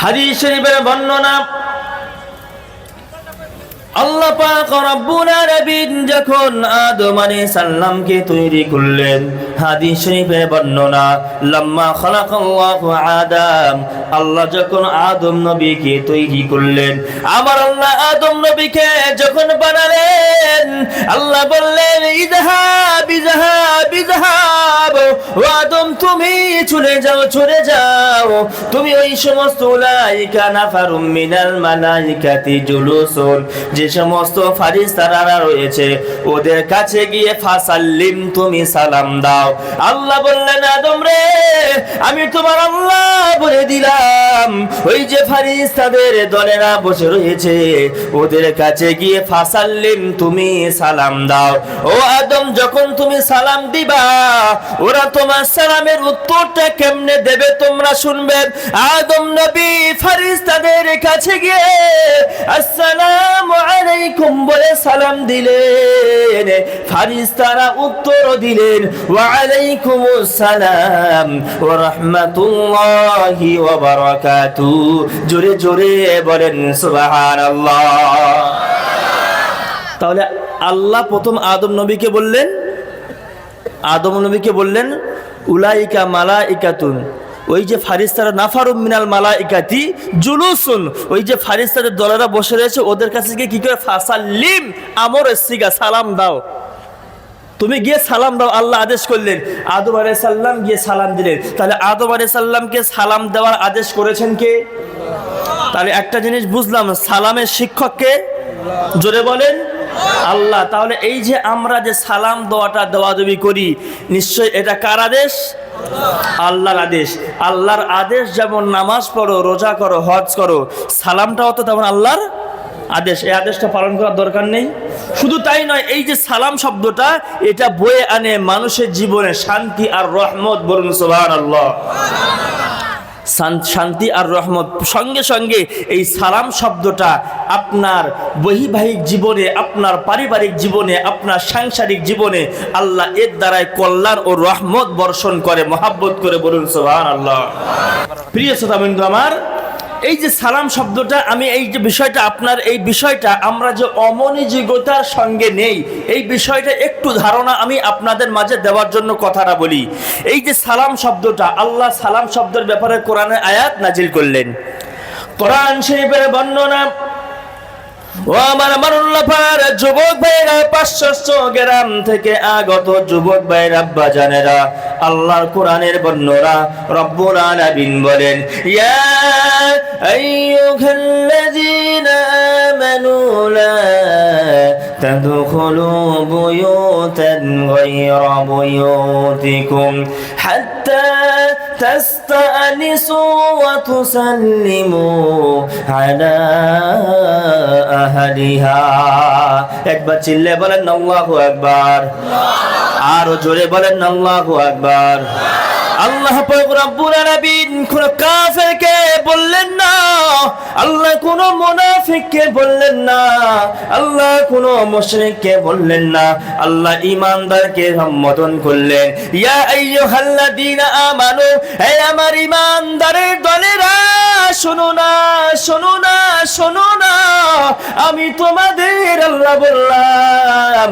হাদিস শরীফের বর্ণনা, আল্লাহ পাক রব্বুল আলামিন যখন আদম আলাইহিস সালামকে তৈরি করলেন, হাদিস শরীফে বর্ণনা, লাম্মা খালাকাল্লাহু আদম, আল্লাহ যখন আদম নবীকে তৈরি করলেন, আমার আল্লাহ আদম নবীকে যখন বানালেন, আল্লাহ বললেন ইযহাব ইযহাব ইযহাব, ও আদম তুমি চলে যাও চলে যাও, তুমি ওই সমস্ত উলাইকা নাফারুম মিনাল মালাইকাতি জুলুসুন, যে সমস্ত ফারিস্তারা রয়েছে ওদের কাছে গিয়ে ফাসাল্লিম, তুমি সালাম দাও। আল্লাহ বললেন আদম রে, আমি তোমার আল্লাহ বলে দিলাম, ওই যে ফারিস্তাদের দলেরা বসে রয়েছে ওদের কাছে গিয়ে ফাসাল্লিম, তুমি সালাম দাও। ও আদম, যখন তুমি সালাম দিবা ওরা তোমার সালামের উত্তরটা কেমনে দেবে তোমরা শুনবে। আদম নবী ফারিস্তাদের কাছে গিয়ে আসসালামু আলাইকুম বলে সালাম দিলেন, ফারিস্তারা উত্তর দিলেন ওয়া আলাইকুমুস সালাম ওয়া রাহমাতুল্লাহি ওয়া বারাকাতুহু। জোরে জোরে বলেন সুবহানাল্লাহ। তাহলে আল্লাহ প্রথম আদম নবীকে বললেন উলাইকা মালাইকাতুন, ওই যে ফারিস্তারা নাফারুম মিনাল মালাইকাতি জুলুসুন, ওই যে ফারিস্তাদের দলেরা বসে রয়েছে ওদের কাছে গিয়ে কি করে ফাসাল্লিম, আমর সিগা সালাম দাও, তুমি গিয়ে সালাম দাও। আল্লাহ আদেশ করলেন, আদম আলাইহিস সালাম গিয়ে সালাম দিলেন। তাহলে আদম আলাইহিস সালামকে সালাম দেওয়ার আদেশ করেছেন কে? তাহলে একটা জিনিস বুঝলাম, সালামের শিক্ষক কে? জোরে বলেন আল্লাহ। তাহলে এই যে আমরা যে সালাম দেওয়াদেবি করি, নিশ্চয় এটা কার আদেশ? আল্লাহর আদেশ। আল্লাহর আদেশ যেমন নামাজ পড়ো, রোজা করো, হজ করো, সালামটাও তো তেমন আল্লাহর আদেশ। এই আদেশটা পালন করার দরকার নেই। শুধু তাই নয়, এই যে সালাম শব্দটা এটা বয়ে আনে মানুষের জীবনে শান্তি আর রহমত। বলুন সুবহানাল্লাহ। শান্তি আর রহমত সঙ্গে সঙ্গে এই সালাম শব্দটা আপনার বৈবাহিক জীবনে, আপনার পারিবারিক জীবনে, আপনার সাংসারিক জীবনে আল্লাহ এর দ্বারাই কল্যাণ ও রহমত বর্ষণ করে, মহাব্বত করে। বলুন সুবহানাল্লাহ। প্রিয় শ্রোতাবৃন্দ আমার, এই যে সালাম শব্দটা, আমি এই যে বিষয়টা আপনার এই বিষয়টা আমরা যে অমনোযোগিতার সঙ্গে নেই, এই বিষয়টা একটু ধারণা আমি আপনাদের মাঝে দেওয়ার জন্য কথাটা বলি। এই যে সালাম শব্দটা, আল্লাহ সালাম শব্দের ব্যাপারে কোরআনে আয়াত নাজিল করলেন। কোরআন শরীফের বর্ণনা, ও আমার মানুল্লাহর যুবক ভাইরা, 500 গ্রাম থেকে আগত যুবক ভাইরা, আব্বা জানেরা, আল্লাহর কোরআনের বর্ণনা রব্বুল আলামিন বলেন, ইয়া আইয়ুহাল্লাযীনা আমানু লা তাদখুলু বুয়ুতান গায়রা বুয়ুতিকুম হাত্তা তাস্তানিসু ওয়া তুসাল্লিমু আলা আহলিহা। একবার চিল্লে বলেন আল্লাহু আকবার, আরো জোরে বলেন আল্লাহু আকবার। আল্লাহ পাক রব্বুল আলামিন কোন কাফেরকে বললেন না, আল্লাহ কোন মুনাফিককে বললেন না, আল্লাহ কোন মুশরিককে বললেন না, আল্লাহ ঈমানদারকে সম্বোধন করলেন। ইয়া আইয়ুহাল্লাযীনা আমানু, হে আমার ঈমানদারের দলেরা, শোনো না শোনো না শোনো না, আমি তোমাদের আল্লাহ বললাম,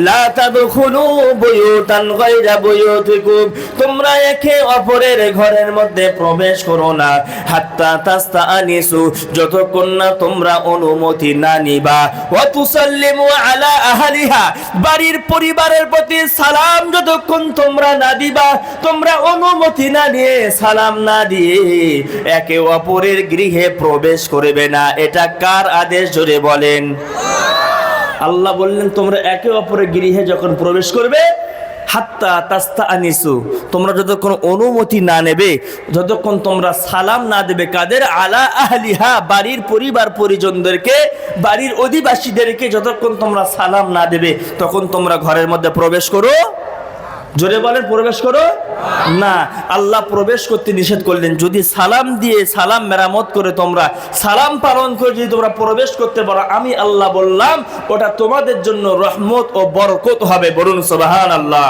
লা তাদখুলু বুয়ুতান গায়রা বুয়ুতিকুম, তোমরা একে অপরের ঘরের মধ্যে প্রবেশ করো না, হাত্তা তাস্তানিসু, যতক্ষণ না তোমরা অনুমতি না নিবা, ওয়া তুসাল্লিমু আলা আহলিহা, বাড়ির পরিবারের প্রতি সালাম যতক্ষণ তোমরা না দিবা, তোমরা অনুমতি না নিয়ে সালাম না দিয়ে একে অপরের গৃহে প্রবেশ করবে না। এটা কার আদেশ জোরে বলেন? আল্লাহ বললেন তোমরা একে অপরের গৃহে যখন প্রবেশ করবে, হাত্তা তাস্তানিসু, তোমরা যতক্ষণ অনুমতি না নেবে, যতক্ষণ তোমরা সালাম না দেবে, কাদের? আলা আহলিহা, বাড়ির পরিবার পরিজনদেরকে, বাড়ির অধিবাসীদেরকে যতক্ষণ তোমরা সালাম না দেবে তখন তোমরা ঘরের মধ্যে প্রবেশ করো জোরে বলেন প্রবেশ করো না। আল্লাহ প্রবেশ করতে নিষেধ করলেন। যদি সালাম দিয়ে সালাম মেরামত করে তোমরা সালাম পালন করে যদি তোমরা প্রবেশ করতে পারো, আমি আল্লাহ বললাম ওটা তোমাদের জন্য রহমত ও বরকত হবে। বলুন সুবহানাল্লাহ।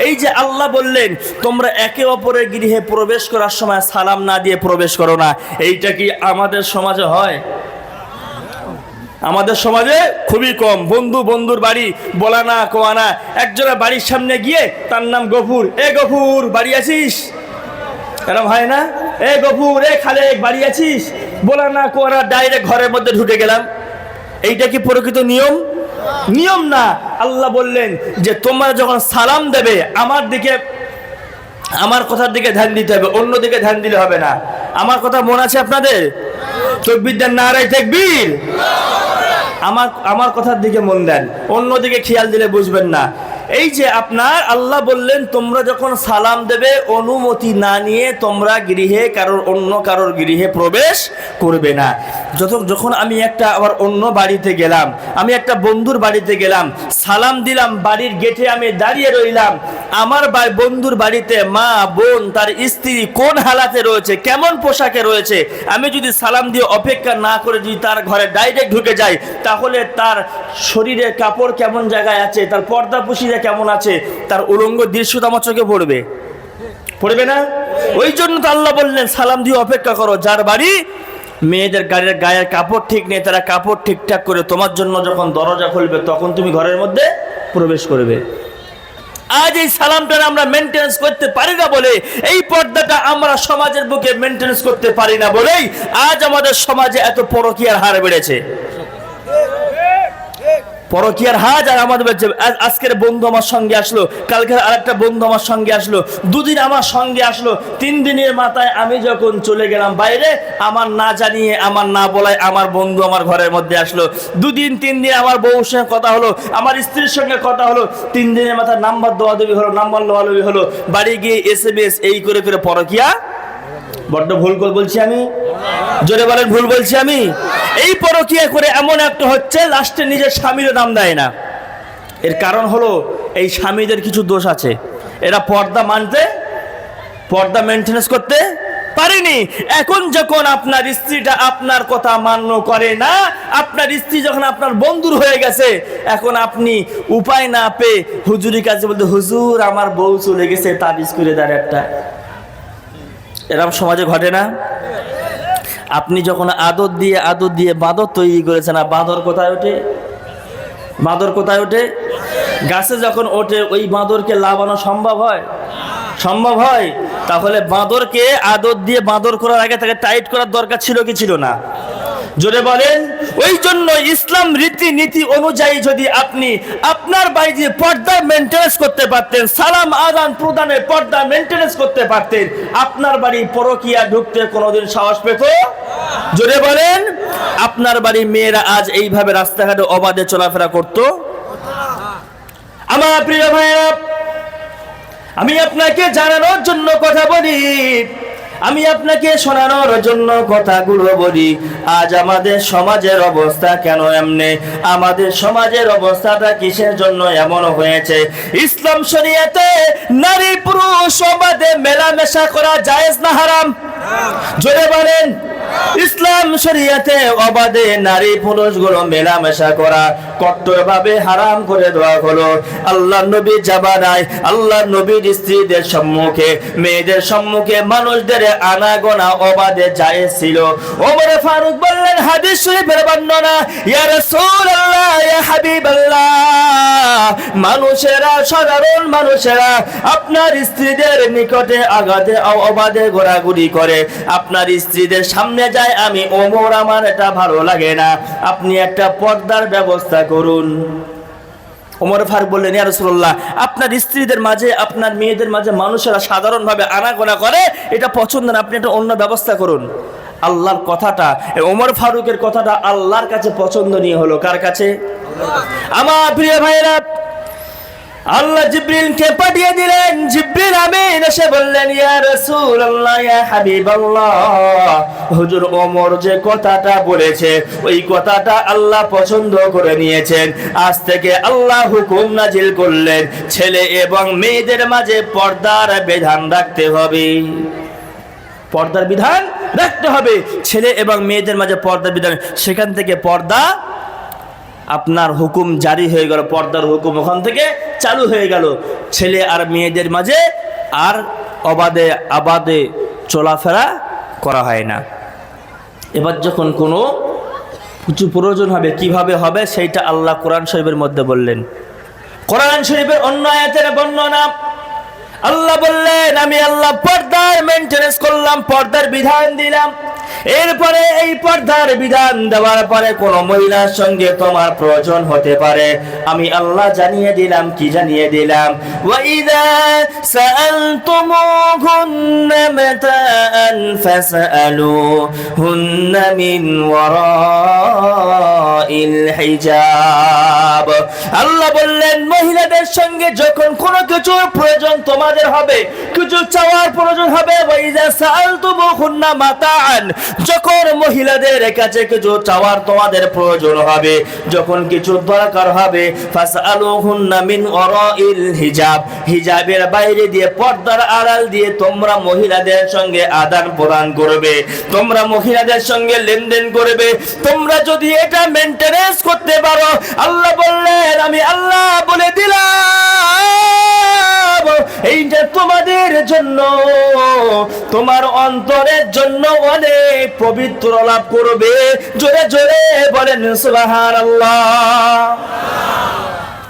এই যে আল্লাহ বললেন তোমরা একে অপরের গৃহে প্রবেশ করার সময় সালাম না দিয়ে প্রবেশ করো না, এইটা কি আমাদের সমাজে হয়? আমাদের সমাজে খুবই কম। বন্ধুর বাড়ি বলা না কোয়া না, একজনের বাড়ির সামনে গিয়ে তার নাম গফুর, এ গফুর বাড়ি আছিস, এরকম হয় না? এ গফুর, এ খালেক বাড়ি আছিস, বলা না কোয়া না, ডাইরেক্ট ঘরের মধ্যে ঢুকে গেলাম। এইটা কি প্রকৃত নিয়ম? নিয়ম না। আল্লাহ বললেন যে তোমরা যখন সালাম দেবে আমার দিকে, আমার কথার দিকে ধ্যান দিতে হবে, অন্য দিকে ধ্যান দিলে হবে না। আমার কথা মনে আছে আপনাদের? তাকবীর দেন, নারায়ে তাকবীর। আমার কথার দিকে মন দেন, অন্যদিকে খেয়াল দিলে বুঝবেন না। এই যে আপনার আল্লাহ বললেন তোমরা যখন সালাম দেবে অনুমতি না নিয়ে তোমরা গৃহে অন্য কারোর গৃহে প্রবেশ করবে না। যখন আমি আবার অন্য বাড়িতে গেলাম, আমি একটা বন্ধুর বাড়িতে গেলাম, সালাম দিলাম, বাড়ির গেটে আমি দাঁড়িয়ে রইলাম, আমার বন্ধুর বাড়িতে মা বোন তার স্ত্রী কোন হালাতে রয়েছে, কেমন পোশাকে রয়েছে, আমি যদি সালাম দিয়ে অপেক্ষা না করে যদি তার ঘরে ডাইরেক্ট ঢুকে যাই, তাহলে তার শরীরের কাপড় কেমন জায়গায় আছে, তার পর্দা পুশিরা কেমন আছে, তার উলঙ্গ দৃশ্যটা আমার চোখে পড়বে না? ওই জন্য তো আল্লাহ বললেন সালাম দিয়ে অপেক্ষা করো। যার বাড়ি মেয়েদের গায়ের কাপড় ঠিক নেই, তারা কাপড় ঠিকঠাক করে তোমার জন্য যখন দরজা খুলবে তখন তুমি ঘরের মধ্যে প্রবেশ করবে। আজ এই সালামটা আমরা মেনটেন্স করতে পারি না বলে, এই পর্দাটা আমরা সমাজের বুকে মেনটেন্স করতে পারি না বলেই আজ আমাদের সমাজে এত পরকীয়ার হার বেড়েছে। পরকীয়ার হাজ। আর আমাদের আজকের বন্ধু আমার সঙ্গে আসলো, কালকে আরেকটা বন্ধু আমার সঙ্গে আসলো, দুদিন আমার সঙ্গে আসলো, 3 দিনের মাথায় আমি যখন চলে গেলাম বাইরে, আমার না জানিয়ে আমার না বলায় আমার বন্ধু আমার ঘরের মধ্যে আসলো। 2 দিন 3 দিন আমার বউর সঙ্গে কথা হলো, আমার স্ত্রীর সঙ্গে কথা হলো, 3 দিনের মাথায় নাম্বার দোয়াদবি হলো, নাম্বার লোয়ালবি হলো, বাড়ি গিয়ে SMS এই করে পরকীয়া। বড্ড ভুল বলছি আমি? জোরে বলেন ভুল বলছি আমি? এই পরকীয়া করে এমন একটা হচ্ছে লাস্টে নিজের স্বামীর দাম দেয় না। এর কারণ হলো এই স্বামীদের কিছু দোষ আছে, এরা পর্দা মেনটেন্স করতে পারেনি। এখন যখন আপনার স্ত্রীটা আপনার কথা মান্য করে না, আপনার স্ত্রী যখন আপনার বন্ধুর হয়ে গেছে, এখন আপনি উপায় না পেয়ে হুজুরের কাছে বলতে, হুজুর আমার বউ চলে গেছে, তাবিজ করে দেন একটা। এরকম সমাজে ঘটে না? আপনি যখন আদর দিয়ে বাঁদর তৈরি করেছেন, না বাঁদর কোথায় ওঠে? গাছে যখন ওঠে ওই বাঁদরকে লাগানো সম্ভব হয়? তাহলে বাঁদরকে আদর দিয়ে বাঁদর করার আগে তাকে টাইট করার দরকার ছিল কি ছিল না? জোরে বলেন। ওই জন্য ইসলাম রীতিনীতি অনুযায়ী যদি আপনি আপনার বাড়িতে পর্দা মেনটেন্স করতে পারতেন, সালাম আদান প্রদানে পর্দা মেনটেন্স করতে পারতেন, আপনার বাড়ি পরকীয়া ঢুকতে কোনোদিন সাহস পেত? জোরে বলেন। আপনার বাড়ি মেয়েরা আজ এইভাবে রাস্তাঘাটে অবাধে চলাফেরা করত? আমার প্রিয় ভাইরা, আমি আপনাকে জানানোর জন্য কথা বলি, আমি আপনাকে শোনানোর জন্য কথাগুলো বলি। আজ আমাদের সমাজের অবস্থা কেন এমনি? আমাদের সমাজের অবস্থাটা কিসের জন্য এমন হয়েছে? ইসলাম শরীয়তে নারী পুরুষ অবাধে মেলামেশা করা জায়েজ না হারাম? জোরে বলেন। ইসলাম শরীয়তে অবাধে নারী পুরুষগুলো মেলামেশা করা কঠোরভাবে হারাম করে দেওয়া হলো। আল্লাহর নবী জামানায় আল্লাহর নবীর স্ত্রীদের সম্মুখে, মেয়েদের সম্মুখে মানুষদের আনাগোনা অবাধে জায়েজ ছিল। ওমর ফারুক বললেন, হাদিস শরীফের বর্ণনা, ইয়া রাসূলুল্লাহ, ইয়া হাবিবাল্লাহ, সাধারণ মানুষেরা আপনার স্ত্রীদের নিকটে আগাতে অবাধে ঘোরাঘুরি করে, আপনার স্ত্রীদের সামনে যায়, আমি ওমর আমার এটা ভালো লাগে না, আপনি একটা পর্দার ব্যবস্থা করুন। ওমর ফারুক বললেন, ইয়া রাসূলুল্লাহ, আপনার স্ত্রীদের মাঝে আপনার মেয়েদের মাঝে মানুষেরা সাধারণভাবে আনাগোনা করে, এটা পছন্দ না, আপনি একটা অন্য ব্যবস্থা করুন। আল্লাহর কথাটা, ওমর ফারুকের কথাটা আল্লাহর কাছে পছন্দনীয় হলো। কার কাছে? আমার প্রিয় ভাইরা, আল্লাহ জিবরিলকে পাঠিয়ে দিলেন। জিবরিল আমিন এসে বললেন, ইয়া রাসূলুল্লাহ, ইয়া হাবিবাল্লাহ, হুজুর ওমর যে কথাটা বলেছে ওই কথাটা আল্লাহ পছন্দ করে নিয়েছেন। আজ থেকে আল্লাহ হুকুম নাজিল করলেন, ছেলে এবং মেয়েদের মাঝে পর্দার বিধান রাখতে হবে। পর্দার বিধান রাখতে হবে, ছেলে এবং মেয়েদের মাঝে পর্দার বিধান। সেখান থেকে পর্দা আপনার হুকুম জারি হয়ে গেল, পর্দার হুকুম ওখান থেকে চালু হয়ে গেল। ছেলে আর মেয়েদের মাঝে আর অবাধে আবাদে চলাফেরা করা হয় না। এবার যখন কোনো কিছু প্রয়োজন হবে, কিভাবে হবে সেইটা আল্লাহ কোরআন শরীফের মধ্যে বললেন। কোরআন শরীফের অন্য আয়াতের বর্ণনা আল্লাহ বললেন, আমি আল্লাহ পর্দার মেইনটেনেন্স করলাম, পর্দার বিধান দিলাম। এরপরে এই পর্দার বিধান দেওয়ার পরে কোন মহিলার সঙ্গে তোমার প্রয়োজন হতে পারে, আমি আল্লাহ জানিয়ে দিলাম। কি জানিয়ে দিলাম? ওয়াইদা সাআলতুমুহুন্না মাতাআন ফাসআলুহুন্না মিন ওয়ারাইল হিজাব। আল্লাহ বললেন, মহিলাদের সঙ্গে যখন কোনো কিছুর প্রয়োজন তোমাদের হবে, কিছু চাওয়ার প্রয়োজন হবে, ওয়াইদা সাআলতুমুহুন্না মাতাআন, যখন মহিলাদের কাছে কিছু চাওয়ার তোমাদের প্রয়োজন হবে, যখন কিছু দরকার হবে, ফাসআলুহুন্না মিন ওয়ারাইল হিজাব, হিজাবের বাইরে দিয়ে, পর্দার আড়াল দিয়ে তোমরা মহিলাদের সঙ্গে আদান প্রদান করবে, তোমরা মহিলাদের সঙ্গে লেনদেন করবে। তোমরা যদি এটা মেইনটেনেন্স করতে পারো, আল্লাহ বললেন, আমি আল্লাহ বলে দিলাম, এইটা তোমাদের জন্য, তোমার অন্তরের জন্য অনেক পবিত্র লাভ করবে। জোরে জোরে বলেন সুবহানাল্লাহ।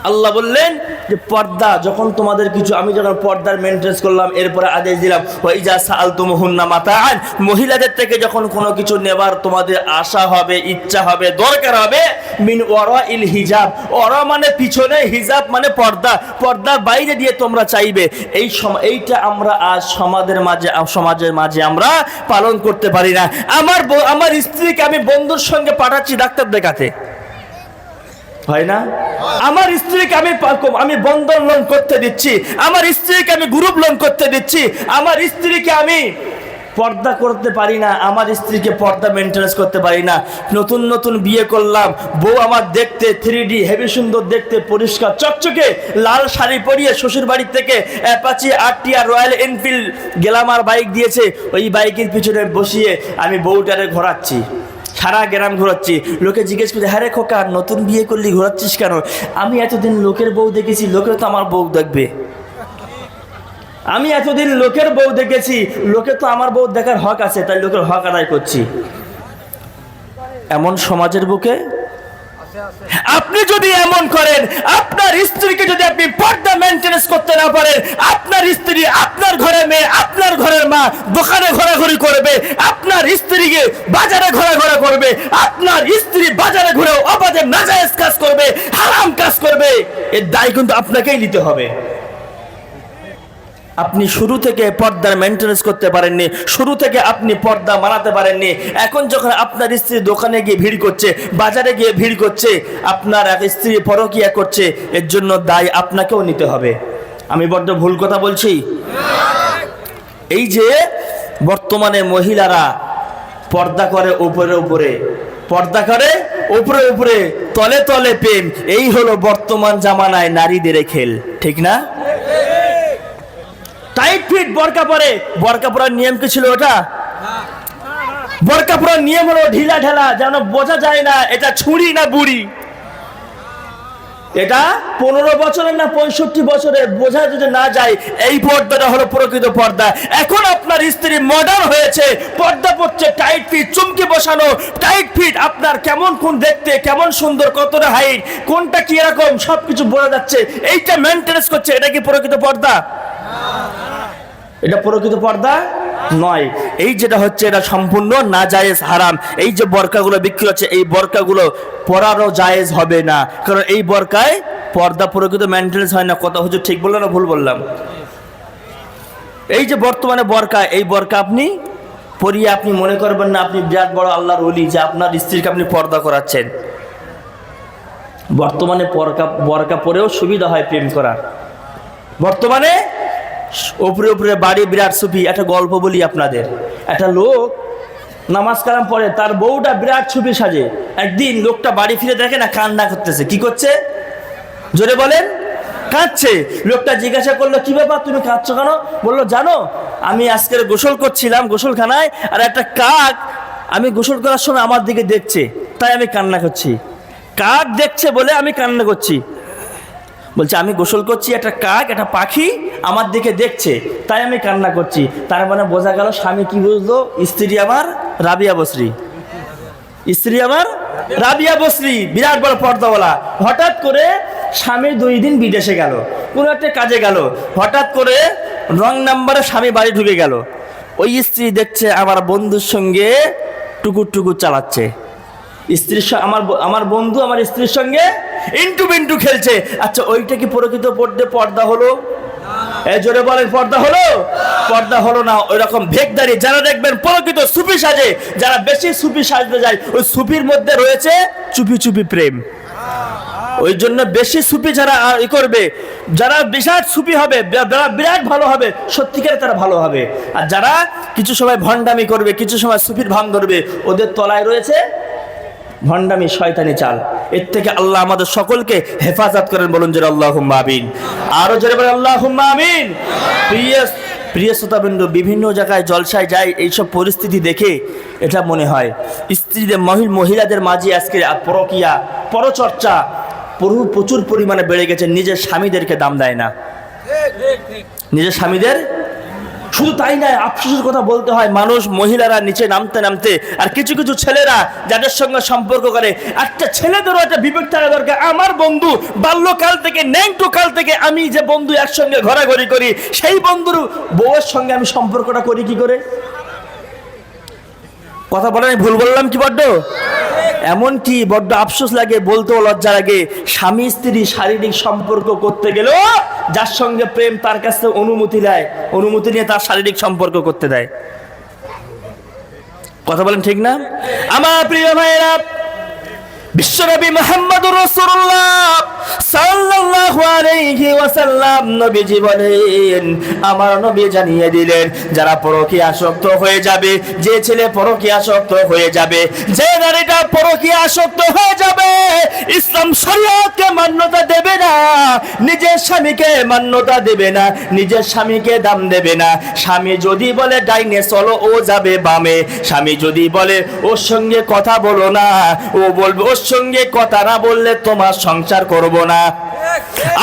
আল্লাহ বললেন যে পর্দা যখন তোমাদের কিছু, আমি যখন পর্দার মেইনটেনেন্স করলাম, এরপরে আদেশ দিলাম, ওয়াইজা সাআলতুমুহুন্না মাতাআন, মহিলাদের থেকে যখন কোনো কিছু নেবার তোমাদের আশা হবে, ইচ্ছা হবে, দরকার হবে, মিন ওয়ারাইল হিজাব, ওরা মানে পিছনে, হিজাব মানে পর্দা, পর্দার বাইরে দিয়ে তোমরা চাইবে। এইটা আমরা আজ সমাজের মাঝে আমরা পালন করতে পারি না। আমার স্ত্রীকে আমি বন্ধুর সঙ্গে পাঠাচ্ছি ডাক্তার দেখাতে, হয় না? আমার স্ত্রীকে আমি বন্ধন লোন করতে দিচ্ছি, আমার স্ত্রীকে আমি গ্রুপ লোন করতে দিচ্ছি, আমার স্ত্রীকে আমি পর্দা করতে পারি না, আমার স্ত্রীকে পর্দা মেইনটেনেন্স করতে পারি না। নতুন নতুন বিয়ে করলাম, বউ আমার দেখতে 3D হেভি সুন্দর দেখতে, পরিষ্কার চকচকে, লাল শাড়ি পরিয়ে শ্বশুর বাড়ি থেকে অ্যাপাচি আর রয়্যাল এনফিল্ড গ্ল্যামার বাইক দিয়েছে, ওই বাইকের পিছনে বসিয়ে আমি বউটারে ঘোরাচ্ছি, সারা গ্রাম ঘোরাচ্ছি। লোকে জিজ্ঞেস করছে, হ্যাঁ রে খোকা, নতুন বিয়ে করলি, ঘোরাচ্ছিস কেন? আমি এতদিন লোকের বউ দেখেছি, লোকের তো আমার বউ দেখবে। আমি এতদিন লোকের বউ দেখেছি, লোকে তো আমার বউ দেখার হক আছে, তাই লোকের হক আদায় করছি। এমন সমাজের বুকে আপনি যদি এমন করেন, আপনার স্ত্রীকে যদি আপনি পর্দা মেইনটেনেন্স করতে না পারেন, আপনার স্ত্রী, আপনার ঘরে মেয়ে, আপনার ঘরের মা দোকানে ঘোরাঘুরি করবে, আপনার স্ত্রীকে বাজারে ঘোরাঘুরি করবে, আপনার স্ত্রী বাজারে ঘুরে অবাধে নাজায়েজ কাজ করবে, হারাম কাজ করবে, এর দায় কিন্তু আপনাকেই নিতে হবে। আপনি শুরু থেকে পর্দার মেইনটেনেন্স করতে পারেননি, শুরু থেকে আপনি পর্দা মানাতে পারেননি। এখন যখন আপনার স্ত্রী দোকানে গিয়ে ভিড় করছে, বাজারে গিয়ে ভিড় করছে, আপনার এক স্ত্রী পরকিয়া করছে, এর জন্য দায় আপনাকেও নিতে হবে। আমি বড্ড ভুল কথা বলছি? এই যে বর্তমানে মহিলারা পর্দা করে উপরে উপরে, পর্দা করে উপরে উপরে, তলে তলে প্রেম, এই হলো বর্তমান জামানায় নারীদের খেল, ঠিক না? টাইট ফিট বোরকা পরে, বোরকা পরার নিয়ম কি ছিল ওটা? বোরকা পরার নিয়ম হলো ঢিলা ঢালা, যেন বোঝা যায় না এটা ছুরি না বুড়ি। এটা 15 বছরের না 65 বছরের, বোঝা যদি না যায়, এই পর্দাটা হলো প্রকৃত পর্দা। এখন আপনার স্ত্রী মডার্ন হয়েছে, পর্দা পড়ছে, টাইট ফিট, চুমকি বসানো, টাইট ফিট, আপনার কেমন কোন দেখতে, কেমন সুন্দর, কতটা হাইট, কোনটা কি রকম, সবকিছু বোঝা যাচ্ছে, এইটা মেইনটেনেন্স করছে। এটা কি প্রকৃত পর্দা? এটা প্রকৃত পর্দা নয়। এই যেটা হচ্ছে এটা সম্পূর্ণ নাজায়েজ, হারাম। এই যে বোরকাগুলো বিক্রি হচ্ছে, এই বোরকাগুলো পরারও জায়েজ হবে না, কারণ এই বোরকায় পর্দা প্রকৃত মেইনটেনেন্স হয় না। কথা হুজুর ঠিক বললাম না ভুল বললাম? এই যে বর্তমানে বোরকা, এই বোরকা আপনি পরিয়ে আপনি মনে করবেন না আপনি বিরাট বড় আল্লাহর ওলি, যে আপনার স্ত্রীকে আপনি পর্দা করাচ্ছেন। বর্তমানে বরকা পরেও সুবিধা হয় প্রেম করার। বর্তমানে উপরে উপরে বাড়ি, বিরাট সুফি। একটা গল্প বলি আপনাদের। একটা লোক নামাজ কালাম পড়ে, তার বউটা বিরাট সুফি সাজে। একদিন লোকটা বাড়ি ফিরে দেখে না, কান্না করতেছে। কি করছে? জোরে বলেন। কাঁদছে। লোকটা জিজ্ঞাসা করলো, কি ব্যাপার, তুমি কাঁদছো কেন? বললো, জানো আমি আজকের গোসল করছিলাম গোসলখানায়, আর একটা কাক আমি গোসল করার সময় আমার দিকে দেখছে, তাই আমি কান্না করছি। কাক দেখছে বলে আমি কান্না করছি। বলছে, আমি গোসল করছি, একটা কাক, একটা পাখি আমার দিকে দেখছে, তাই আমি কান্না করছি। তার মানে বোঝা গেল স্বামী কি বুঝলো? স্ত্রী আমার রাবিয়া বসরি। স্ত্রী আমার রাবিয়া বসরি, বিরাট বড় পর্দাওয়ালা। হঠাৎ করে স্বামী 2 দিন বিদেশে গেল, কোনো একটা কাজে গেল। হঠাৎ করে রং নাম্বারে স্বামী বাড়ি ঢুকে গেল। ওই স্ত্রী দেখছে আমার বন্ধুর সঙ্গে টুকুর টুকুর চালাচ্ছে। স্ত্রীর আমার বন্ধু আমার স্ত্রীর সঙ্গে ইন্টু বিন্টু খেলছে। আচ্ছা, ওইটা কি প্রকৃত পর্দা হলো? জোরে বলেন, পর্দা হলো? পর্দা হলো না। ওই রকম ভেকদারি যারা দেখবেন প্রকৃত সুফি সাজে, যারা বেশি সুফি সাজতে যায়, ওই সুফির মধ্যে রয়েছে চুপি চুপি প্রেম। ওই জন্য বেশি সুফি যারা করবে, যারা বিরাট সুফি হবে, যারা বিরাট ভালো হবে, সত্যিকারে তারা ভালো হবে। আর যারা কিছু সময় ভণ্ডামি করবে, কিছু সময় সুফির ভান ধরবে, ওদের তলায় রয়েছে ভণ্ডামি, শয়তানি চাল। এর থেকে আল্লাহ আমাদের সকলকে হেফাজত করেন। বলুন জোরে আল্লাহুম্মা আমিন। আরো জোরে বলেন আল্লাহুম্মা আমিন। প্রিয় শ্রোতাবৃন্দ, বিভিন্ন জায়গায় জলসায় যায়, এইসব পরিস্থিতি দেখে এটা মনে হয় স্ত্রীদের মহিলাদের মাঝে আজকে পরকিয়া, পরচর্চা প্রচুর পরিমাণে বেড়ে গেছে। নিজের স্বামীদেরকে দাম দেয় না, নিজের স্বামীদের। শুধু তাই নয়, আফসোসের কথা বলতে হয়, মানুষ মহিলারা নিচে নামতে নামতে, আর কিছু কিছু ছেলেরা যাদের সঙ্গে সম্পর্ক করে, একটা ছেলেদেরও একটা বিবেক থাকা দরকার। আমার বন্ধু বাল্যকাল থেকে, ন্যাংটো কাল থেকে আমি যে বন্ধু একসঙ্গে ঘোরাঘুরি করি, সেই বন্ধুর বউয়ের সঙ্গে আমি সম্পর্কটা করি কি করে? কথা বলেন, আমি ভুল বললাম কি? বড্ড এমন কি বড্ড আফসোস লাগে, বলতেও লজ্জা লাগে। স্বামী স্ত্রী শারীরিক সম্পর্ক করতে গেলেও যার সঙ্গে প্রেম, তার কাছে অনুমতি নেয়, অনুমতি নিয়ে তার শারীরিক সম্পর্ক করতে দেয়। কথা বলেন ঠিক না? আমার প্রিয় ভাইয়েরা, বিশ্বনবী মুহাম্মদুর রাসূলুল্লাহ সাল্লাল্লাহু আলাইহি ওয়াসাল্লাম নবীজি বলেন, আমার নবী জানিয়ে দিলেন, যারা পরকীয়া আসক্ত হয়ে যাবে, যে ছেলে পরকীয়া আসক্ত হয়ে যাবে, যে নারীটা পরকীয়া আসক্ত হয়ে যাবে, ইসলাম শরীয়তকে মান্যতা দেবে না, নিজের স্বামীকে মান্যতা দেবে না, নিজের স্বামীকে দাম দেবে না। স্বামী যদি বলে ডাইনে চলো, ও যাবে বামে। স্বামী যদি বলে ওর সঙ্গে কথা বলো না, ও বলবে ওর সঙ্গে কথা না বললে তোমার সংসার করব না।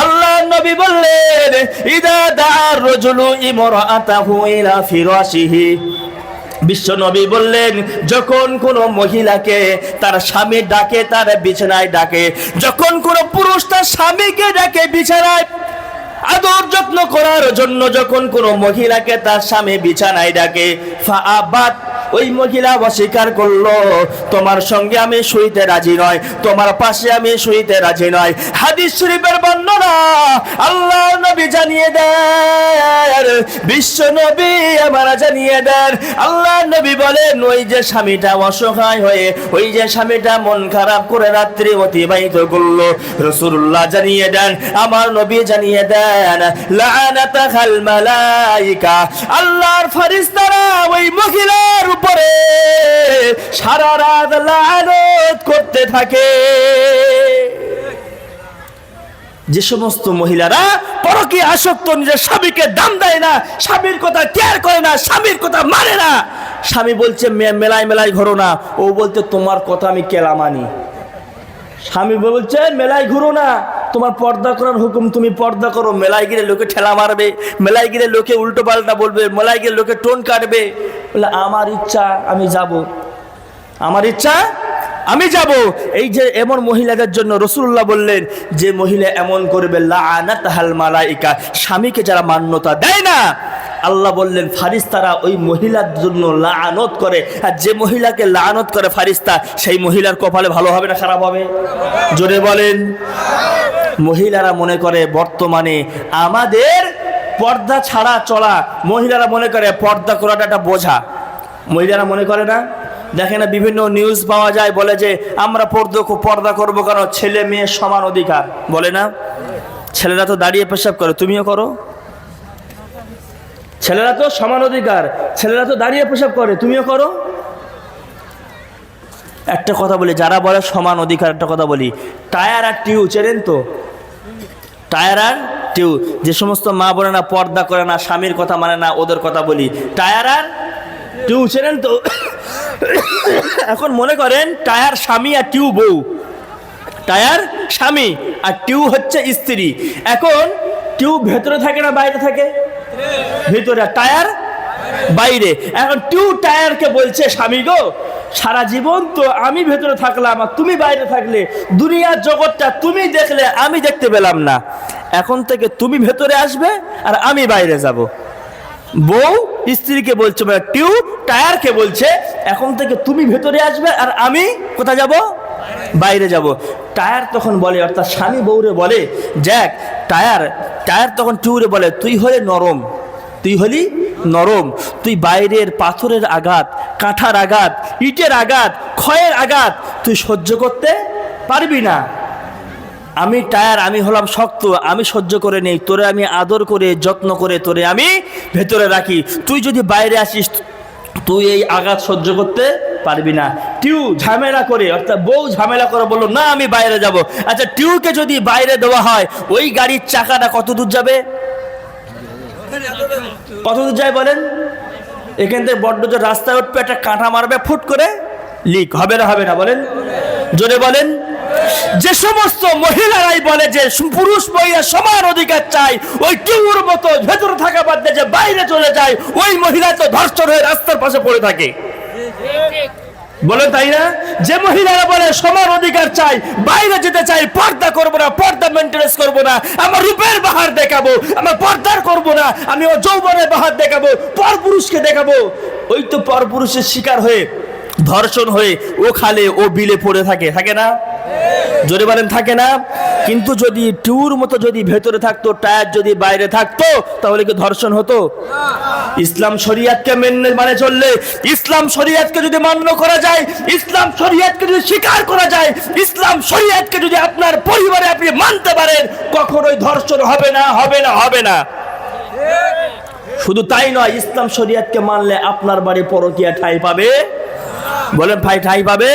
আল্লাহ নবী বললেন, ইদা দা'আর রাজুলু ইমরাআতাহু ইলা ফিরাশিহি। বিশ্ব নবী বললেন, যখন কোন মহিলাকে তার স্বামী ডাকে, তার বিছানায় ডাকে, যখন কোন পুরুষ তার স্বামীকে ডাকে বিছানায় আদর যত্ন করার জন্য, যখন কোন মহিলাকে তার স্বামী বিছানায় ডাকে, ফাআবাত, ওই মহিলা অস্বীকার করলো, তোমার সঙ্গে আমি শুইতে রাজি নয়, তোমার পাশে আমি শুইতে রাজি নয়। হাদিস শরীফের বর্ণনা, আল্লাহ নবী জানিয়ে দেন, বিশ্ব নবী আমার জানিয়ে দেন, আল্লাহ নবী বলেন, ওই যে স্বামীটা অসহায় হয়ে, ওই যে স্বামীটা মন খারাপ করে রাত্রি অতিবাহিত করলো, রাসূলুল্লাহ জানিয়ে দেন, আমার নবী জানিয়ে দেন, লাআনাতাল মালাইকা, আল্লাহর ফেরেশতারা ওই মহিলার উপরে সারা রাত লানত করতে থাকে। যে সমস্ত মহিলারা পরকীয়া আসক্ত, নিজের স্বামীকে দাম দেয় না, স্বামীর কথা কেয়ার করে না, স্বামীর কথা মানে না। স্বামী বলছে মেলায় মেলায় ঘোরো না, ও বলতে তোমার কথা আমি কেলা মানি। স্বামী বলছে মেলায় ঘুরো না, তোমার পর্দা করার হুকুম, তুমি পর্দা করো। মেলায় গিয়ে লোকে ঠেলা মারবে, মেলায় গিয়ে লোকে উল্টো পাল্টা বলবে, মেলায় গিয়ে লোকে টোন কাটবে। বলে আমার ইচ্ছা আমি যাব, আমার ইচ্ছা আমি যাব। এই যে এমন মহিলাদের জন্য রাসূলুল্লাহ বললেন, যে মহিলা এমন করবে, লাআনাতাল মালাইকা, স্বামীকে যারা মান্যতা দেয় না, আল্লাহ বললেন ফারিস্তারা ওই মহিলার জন্য লাআনত করে। আর যে মহিলাকে লাআনত করে ফারিস্তা, সেই মহিলার কপালে ভালো হবে না খারাপ হবে? জোরে বলেন। মহিলারা মনে করে বর্তমানে আমাদের পর্দা ছাড়া চলা, মহিলারা মনে করে পর্দা করাটা একটা বোঝা। মহিলারা মনে করে না দেখেন না, বিভিন্ন নিউজ পাওয়া যায়, বলে যে আমরা পর্দা করবো কেন, ছেলে মেয়ে সমান অধিকার, বলে না? ছেলেরা তো দাঁড়িয়ে পেশাব করে, তুমিও করো। ছেলেরা তো সমান অধিকার, ছেলেরা তো দাঁড়িয়ে পেশাব করে, তুমিও করো। একটা কথা বলি, যারা বলে সমান অধিকার, একটা কথা বলি, টায়ার আর টিউ চেনেন তো? টায়ার আর টিউ, যে সমস্ত মা বলে না পর্দা করে না, স্বামীর কথা মানে না, ওদের কথা বলি। টায়ার আর টিউ চেনেন তো? এখন মনে করেন টায়ার স্বামী আর টিউ বউ, টায়ার স্বামী আর টিউ হচ্ছে স্ত্রী। এখন টিউ ভেতরে থাকে না বাইরে থাকে? ভেতরে, টায়ার বাইরে। এখন টিউ টায়ারকে বলছে, স্বামী গো, সারা জীবন তো আমি ভেতরে থাকলাম আর তুমি বাইরে থাকলে, দুনিয়ার জগৎটা তুমি দেখলে আমি দেখতে পেলাম না, এখন থেকে তুমি ভেতরে আসবে আর আমি বাইরে যাব। বউ স্ত্রীকে বলছে, টিউ টায়ারকে বলছে, এখন থেকে তুমি ভেতরে আসবে আর আমি কোথায় যাব? বাইরে যাব। টায়ার তখন বলে, অর্থাৎ স্বামী বউরে বলে, যাক টায়ার তখন টিউরে বলে, তুই হলে নরম, তুই হলি নরম, তুই বাইরের পাথরের আঘাত, কাঁঠার আঘাত, ইটের আঘাত, ক্ষয়ের আঘাত তুই সহ্য করতে পারবি না। আমি টায়ার, আমি হলাম শক্ত, আমি সহ্য করে নেই, তোরে আমি আদর করে যত্ন করে তোরে আমি ভেতরে রাখি, তুই যদি বাইরে আসিস তুই এই আঘাত সহ্য করতে পারবি না। টিউ ঝামেলা করে, অর্থাৎ বউ ঝামেলা করে বললো, না আমি বাইরে যাব। আচ্ছা, টিউকে যদি বাইরে দেওয়া হয়, ওই গাড়ির চাকাটা কত দূর যাবে? কত দূর যায় বলেন? এখান থেকে বড্ড যে রাস্তায় উঠবে, একটা কাঁটা মারবে, ফুট করে লিক হবে না? হবে না বলেন? জোরে বলেন। যে সমস্ত মহিলারাই বলে যে পুরুষ মহিলা সমান অধিকার চাই, ওই টিউর মতো ভেতরে থাকা বাদ দিয়ে যে বাইরে চলে যায়, ওই মহিলা তো ধর্ষণ হয়ে রাস্তার পাশে পড়ে থাকে, বলেন তাই না? যে মহিলারা বলে সমান অধিকার চাই, বাইরে যেতে চাই, পর্দা করবো না, পর্দা মেনটেনেন্স করবো না, আমার রূপের বাহার দেখাবো, আমার পর্দার করবো না, আমি ও যৌবনের বাহার দেখাবো, পরপুরুষকে দেখাবো, ওই তো পরপুরুষের শিকার হয়ে ধর্ষণ হয়ে ও খালে ও বিলে পড়ে থাকে, থাকে না? জোরে বলেন, থাকে না? কিন্তু যদি টিউর মতো যদি ভেতরে থাকতো, টায়ার যদি বাইরে থাকতো, তাহলে কি ধর্ষণ হতো? ইসলাম শরিয়াতকে মানে চললে, ইসলাম শরিয়াতকে যদি মান্য করা যায়, ইসলাম শরিয়াতকে যদি স্বীকার করা যায়, ইসলাম শরিয়াতকে যদি আপনার পরিবারে আপনি মানতে পারেন, কখনোই ধর্ষণ হবে না, হবে না, হবে না। শুধু তাই নয়, ইসলাম শরিয়াতকে মানলে আপনার বাড়ি পরকীয়া ঠাঁই পাবে? বলেন ভাই, ঠাঁই পাবে?